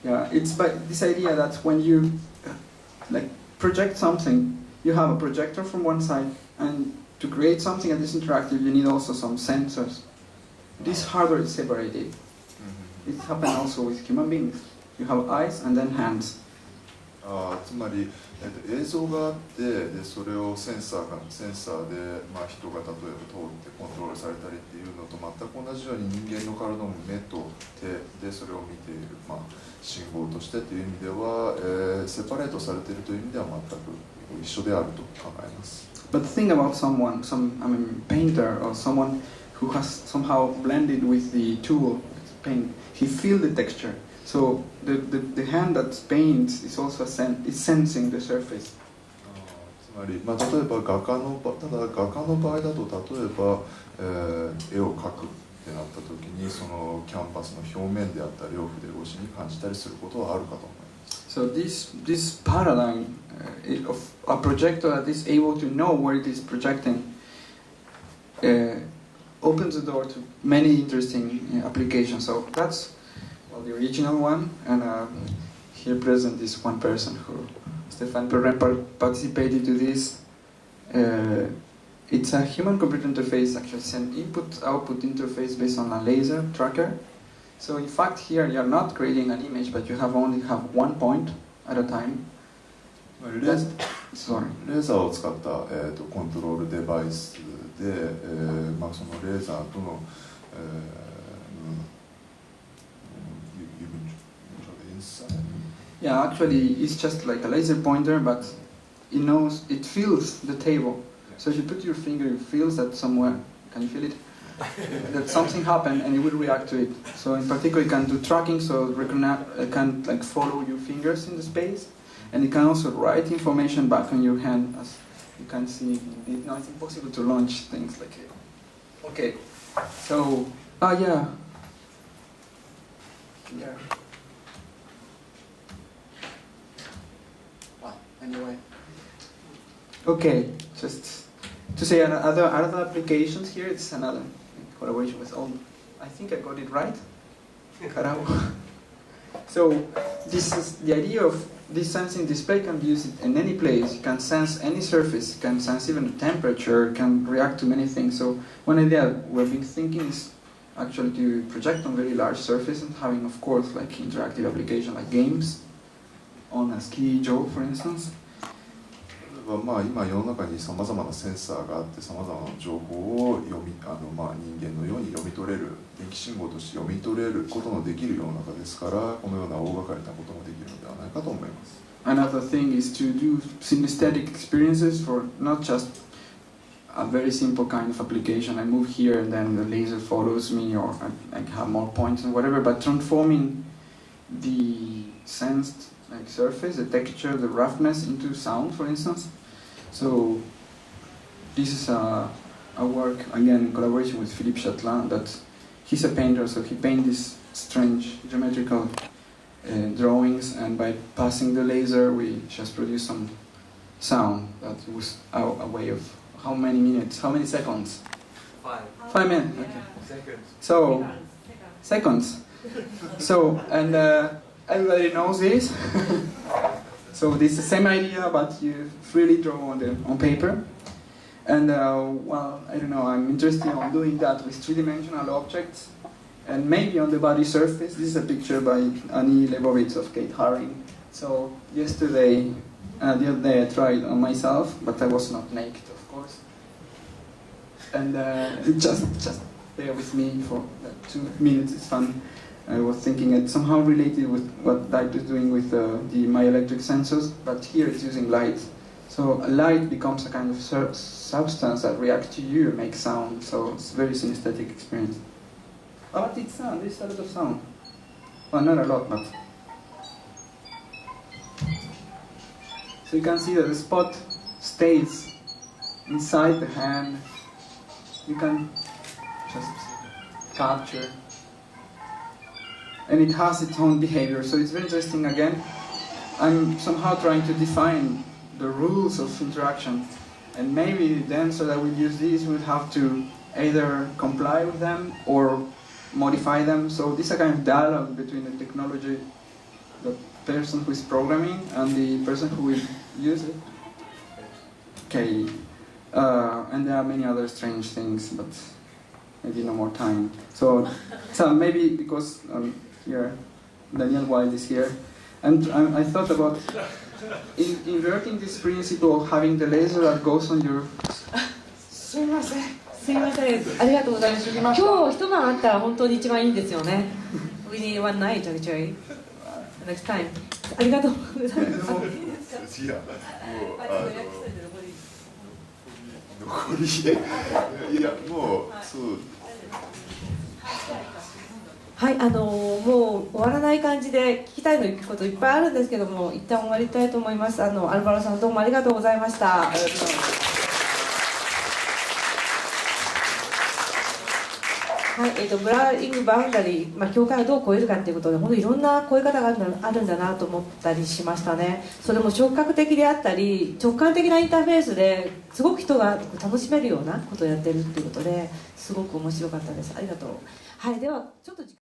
Yeah, it's by this idea that when you like project something, you have a projector from one side, and to create something that is interactive, you need also some sensors. This hardware is separated. It happens also with human beings. You have eyes and then hands. つまり、映像があって、でそれをセンサーで、まあ、人が例えば通ってコントロールされたりっていうのと全く同じように人間の体の目と手でそれを見ている、まあ、信号としてという意味では、セパレートされているという意味では全く一緒であると考えます。But the thing about someone, painter or someone who has somehow blended with the tool, paint, he feels the texture. So the hand that paints is also is sensing the surface. つまり、まあ、例えば画家の場合だと例えば、絵を描くってなった時にそのキャンバスの表面であったりを筆越しに感じたりすることはあるかと思います。So this paradigm of a projector that is able to know where it is projecting opens the door to many interesting applications. So that's the original one, and here present is one person who, Stefan Perrin, participated to this. It's a human-computer interface, actually it's an input-output interface based on a laser tracker. So in fact here you are not creating an image, but you only have one point at a time. レーザーを使った、コントロールデバイスで、まあ、そのレーザーとの、Yeah, actually, it's just like a laser pointer, but it feels the table. So if you put your finger, it feels that somewhere, can you feel it? That something happened and it will react to it. So in particular, it can do tracking, so it can like follow your fingers in the space, and it can also write information back on your hand, as you can see. Now it's impossible to launch things like it. Okay, so yeah. Anyway, okay, just to say other applications here, it's another collaboration with all, I think I got it right, So this is the idea of this sensing display can be used in any place. You can sense any surface, you can sense even the temperature, can react to many things. So one idea we've been thinking is actually to project on very large surface and having, of course, like interactive application like games. On a ski job, for instance. まあ、今世の中にさまざまなセンサーがあってさまざまな情報をまあ、人間のように読み取れる電気信号として読み取れることのできる世の中ですからこのような大掛かりなこともできるのではないかと思います。Another thing is to do synesthetic experiences for not just a very simple kind of application. I move here and then the laser follows me, or I have more points and whatever, but transforming the sensed like surface, the texture, the roughness into sound, for instance. So this is a work, again, in collaboration with Philippe Chatelain, that he's a painter, so he paints these strange geometrical drawings, and by passing the laser, we just produce some sound that was a way of how many minutes, how many seconds? 5 minutes, okay. Seconds. So, seconds. So, and everybody knows this. So this is the same idea, but you freely draw on paper. And well, I don't know, I'm interested in doing that with three-dimensional objects. And maybe on the body surface. This is a picture by Annie Leibovitz of Kate Haring. So yesterday, the other day I tried on myself, but I was not naked, of course. And just bear with me for 2 minutes, it's fun. I was thinking it somehow related with what Daito is doing with the myoelectric sensors, but here it's using light. So a light becomes a kind of substance that reacts to you, makes sound, so it's a very synesthetic experience. Oh, but it's sound, there's a lot of sound. Well, not a lot, but... So you can see that the spot stays inside the hand. You can just capture. And it has its own behavior, so it's very interesting again. I'm somehow trying to define the rules of interaction, and maybe the answer that we use these would have to either comply with them or modify them. So this is a kind of dialogue between the technology, the person who is programming, and the person who will use it. Okay, and there are many other strange things, but maybe no more time. So maybe because here Daniel White is here, and I thought about inverting this principle of having the laser that goes on your. すいません、すいません、ありがとうございます。今日一晩あったら本当に一番いいんですよね。We need one night actually. Next time. ありがとうございます。いや、もう残りいやもうそう。はい、もう終わらない感じで聞きたいこといっぱいあるんですけども、一旦終わりたいと思います。アルヴァロさんどうもありがとうございました。はい、ブラーイングバウンダリー、境界をどう越えるかということで、本当にいろんな越え方があるんだなと思ったりしましたね。それも触覚的であったり、直感的なインターフェースですごく人が楽しめるようなことをやってるということで、すごく面白かったです。ありがとう。はい、ではちょっと